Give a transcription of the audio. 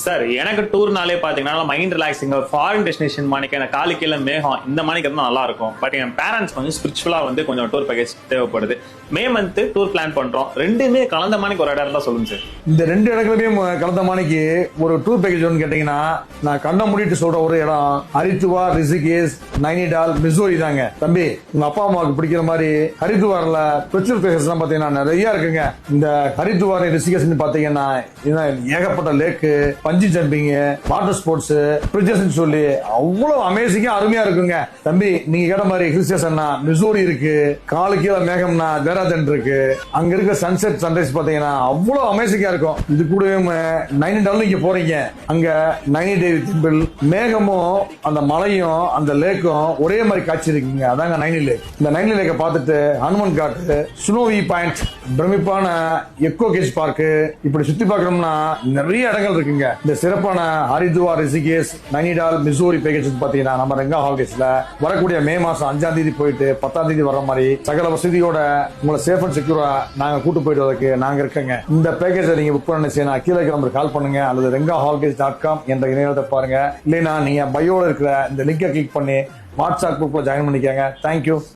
Sir எனக்கு டூர்னாலே பாத்தீங்கன்னா mind relaxing foreign destination மாணிக்க எனக்கு காலு கீழே மேகம் இந்த மாணிக்கு தான் நல்லா இருக்கும். பட் என் பேரண்ட்ஸ் கொஞ்சம் ஸ்பிரிச்சுவலா வந்து கொஞ்சம் டூர் பேக்கேஜ் தேவைப்படுது. மே மந்த் டூர் பிளான் பண்றோம். ரெண்டுமே கலந்த மாணிக்கு ஒரு இடம் தான் சொல்லுங்க சார். இந்த ரெண்டு இடங்களுமே கலந்த மாணிக்கு ஒரு டூர் பேக்கேஜ் ஒன்று கேட்டீங்கன்னா நான் கண்ண மூடிட்டு சொல்ற ஒரு இடம் ஹரித்துவார், ரிஷிகேஷ், நைனிடால், மிசோரி தாங்க. தம்பி உங்க அப்பா அம்மாவுக்கு பிடிக்கிற மாதிரி ஹரித்துவார்ல ஸ்பிரிச்சுவல் பிளேசஸ் எல்லாம் பாத்தீங்கன்னா நிறைய இருக்குங்க. இந்த ஹரித்துவார், ரிஷிகேஷ் பாத்தீங்கன்னா ஏகப்பட்ட லேக்கு, பஞ்சி ஜம்பிங், வாட்டர் ஸ்போர்ட்ஸ், பிரிட்ஜஸ் சொல்லி அவ்வளவு அமேசிங்கா அருமையா இருக்குங்க. தம்பி நீங்க கேட்ட மாதிரி ஹில் ஸ்டேஷன்னா மிசோரி இருக்கு, காலு கீழே மேகம்னா தேராதன் இருக்கு. அங்க இருக்க சன்செட் சன்ரைஸ் பாத்தீங்கன்னா அவ்வளவு அமேசிங்கா இருக்கும். இது கூடவே நைனிடால் நீங்க போறீங்க, அங்க நைனி தேவி டெம்பிள், மேகமும் அந்த மலையும் அந்த லேக்கும் ஒரே மாதிரி காட்சி இருக்குங்க. அதாங்க நைனி லேக். இந்த நைனி லேக்கை பார்த்துட்டு ஹனுமன் காட்டு, ஸ்னோவி பாயிண்ட், பிரமிப்பான எக்கோ கேஜ் பார்க் இப்படி சுத்தி பார்க்கணும்னா நிறைய இடங்கள் இருக்குங்க. இந்த சிறப்பான ஹரித்துவார், ரிஷிகேஷ், நைனிடால், மிசோரி பேக்கேஜ் பாத்தீங்கன்னா நம்ம ரெங்கா ஹாலிடேஸ்ல வரக்கூடிய மே மாசம் 5ஆம் தேதி போயிட்டு 10ஆம் தேதி வர மாதிரி சகல வசதியோட உங்களை சேஃப் அண்ட் செக்யூரா நாங்க கூட்டு போயிட்டு வரதுக்கு நாங்க இருக்கங்க. இந்த பேக்கேஜை நீங்க புக் பண்ண கீழே இருக்கிற நம்பருக்கு கால் பண்ணுங்க அல்லது rengaHolidays.com என்ற இணையத்தை பாருங்க. இல்லைன்னா நீங்க பயோல இருக்கிற இந்த லிங்கை கிளிக் பண்ணி வாட்ஸ்அப் குரூப்ல ஜாயின் பண்ணிக்கங்க. தேங்க்யூ.